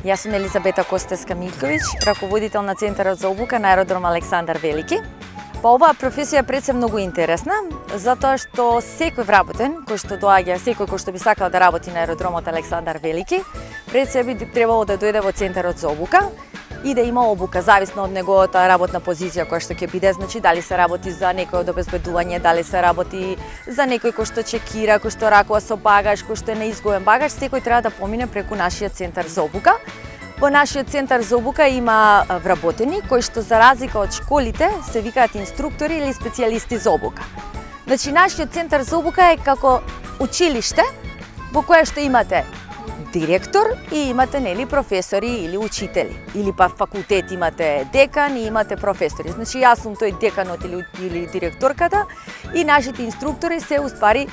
Јас сум Елизабета Костеска-Митковиќ, раководител на Центарот за обука на аеродром Александар Велики. Оваа професија пред се многу интересна, затоа што секој вработен кој што доаѓа, секој кој што би сакал да работи на аеродромот Александар Велики, пред се би требало да дојде во Центарот за обука и да има обука, зависно од неговата работна позиција која што ќе биде, значи дали се работи за некој од обезбедување, дали се работи за некој кој што чекира, кој што ракува со багаж, кој што е неизгоден багаж, секој треба да помине преку нашиот Центар за обука. Во нашиот Центар за обука има вработени кои што за разлика од школите се викаат инструктори или специјалисти за обука. Значи нашиот Центар за обука е како училиште во кое што имате директор и имате нели професори или учители, или па факултет имате декан и имате професори. Значи јас сум тој деканот или директорката и нашите инструктори се уствари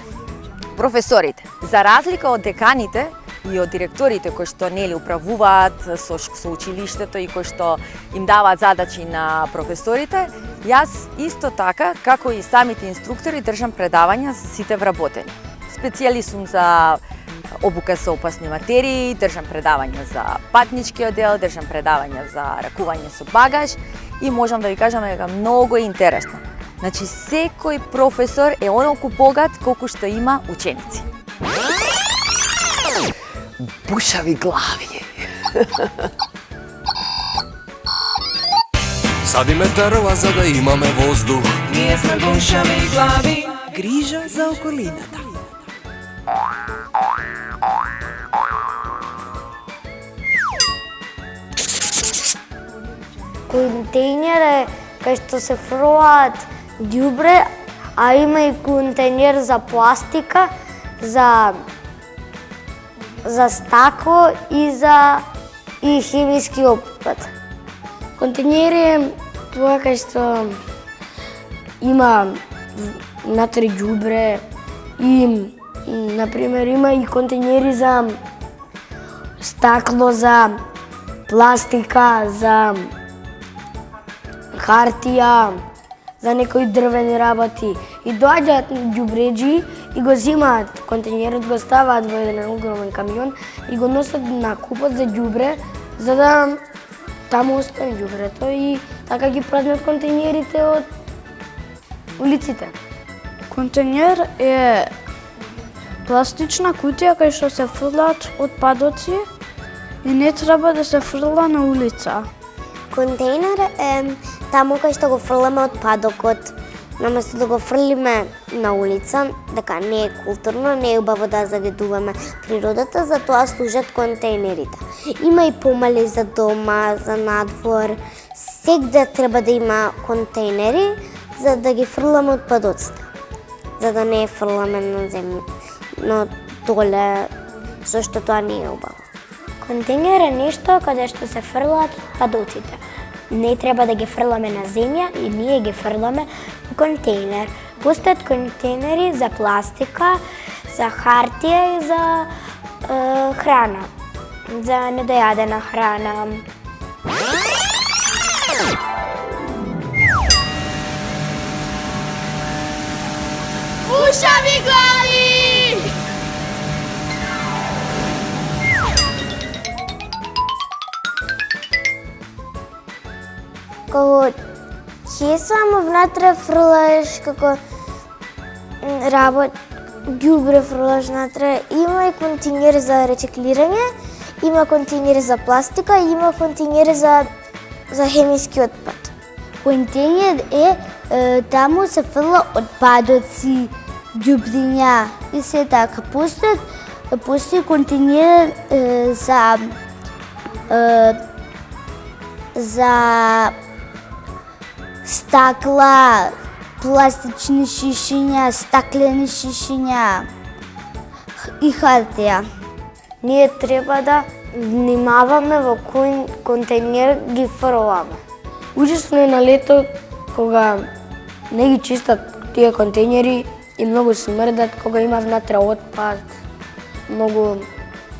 професорите. За разлика од деканите и од директорите кои што нели управуваат со училиштето и кои што им даваат задачи на професорите, јас исто така како и самите инструктори држам предавања за сите вработени. Специјалист сум за обука со опасни материи, држам предавања за патнички оддел, држам предавања за ракување со багаж и можам да ви кажам дека многу е интересно. Значи секој професор е онолку богат колку што има ученици. Бушави глави. Садиме дрва за да имаме воздух. Ние сме бушави глави. Грижа за околината. Контейнер е кај што се фрлаат ѓубре, а има и контейнер за пластика, за стакло и хемиски отпад. Контейнер е тоа кај што има внатре ѓубре и например има и контейнери за стакло, за пластика, за хартија, за некои дрвени работи. И доаѓаат ѓубреџи и го земаат контейнерот, го ставаат во еден огромен камион и го носат на купот за ѓубре, за да таму остане ѓубрето и така ги празнат контейнерите од улиците. Контейнер е пластична кутија кај што се фрлаат отпадоци и не треба да се фрла на улица. Контейнер е таму кај што го фрламе отпадокот, наместо да го фрлиме на улица, дека не е културно, не е убаво да загадуваме природата, за тоа служат контейнерите. Има и помали за дома, за надвор, сегде треба да има контейнери за да ги фрламе отпадоците, за да не фрламе на земја, но доле, зашто тоа не е убаво. Контейнер е нешто каде што се фрлаат отпадоците. Не треба да ги фрламе на земја и ние ги фрламе во контейнер. Постојат контейнери за пластика, за хартија и за храна, за недојадена храна. Бушави глави! Кога ќе само внатре фрлаш, како ѓубре фрлаш внатре, има и контейнери за рециклирање, има контейнери за пластика и има контейнери за хемиски отпад. Контейнер е таму се фрла отпадоци, ѓубриња и се така. Постои контейнер за стакла, пластични шишиња, стаклени шишиња и хартија. Ние треба да внимаваме во кој контейнер ги фрламе. Ужасно е на лето кога не ги чистат тие контейнери и многу смрдат кога има внатре отпад, многу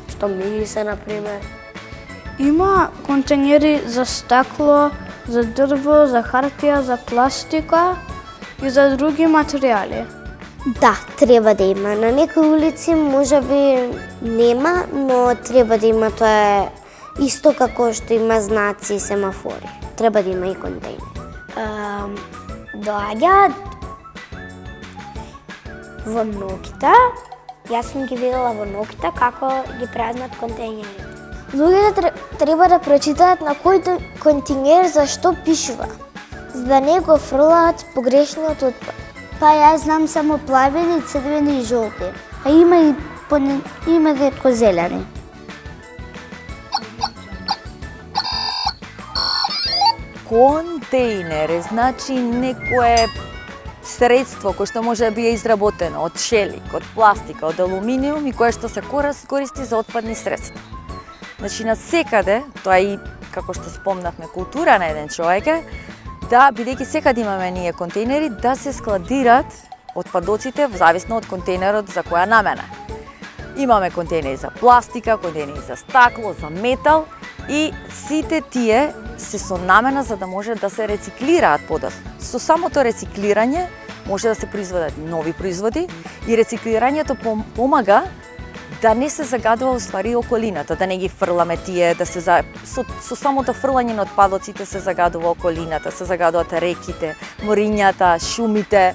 што мирисе например. Има контейнери за стакло, за дрво, за хартија, за пластика и за други материјали. Да, треба да има. На некои улици можеби нема, но треба да има, тоа Исто како што има знаци и семафори. Треба да има и контейнер. Доаѓаат во Нокита. Јас сум ги видела во Нокита како ги празнат контейнери. Луѓето треба да прочитаат на кој контейнер за што пишува, за да не го фрлаат погрешниот отпад. Па јас знам само плавени, црвени и жолти. А има и ретко зелени. Контейнер е значи некое средство кое што може да биде изработено од шелик, од пластика, од алуминиум и кое што се користи за отпадни средства. Значи насекаде, тоа и како што спомнавме култура на еден човек е, да бидејќи секаде имаме ние контейнери да се складираат отпадоците зависно од контейнерот за која намена. Имаме контейнери за пластика, контейнери за стакло, за метал и сите тие се со намена за да може да се рециклираат подоцна. Со самото рециклирање може да се произведат нови производи и рециклирањето помага да не се загадува уствари околината, да не ги фрламе тие, да се со самото фрлање на отпадоците се загадува околината, се загадуваат реките, морињата, шумите.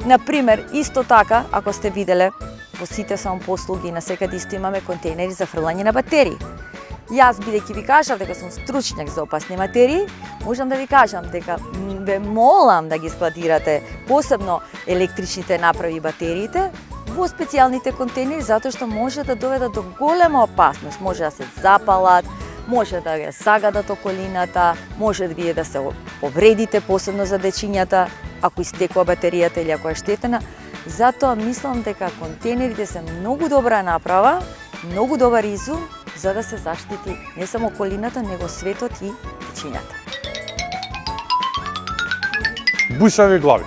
Например, исто така, ако сте виделе во сите самопослуги насекаде исто имаме контейнери за фрлање на батерии. Јас, бидејќи ви кажав дека сум стручњак за опасни материи, можам да ви кажам дека ве молам да ги складирате посебно електричните направи и батериите во специјалните контейнери, затоа што може да доведат до голема опасност. Може да се запалат, може да ја загадат околината, може да вие да се повредите, посебно за дечињата, ако истекува батеријата или ако е штетена. Затоа мислам дека контейнерите се многу добра направа, многу добар изум за да се заштити не само околината, него светот и дечињата. Бушави глави.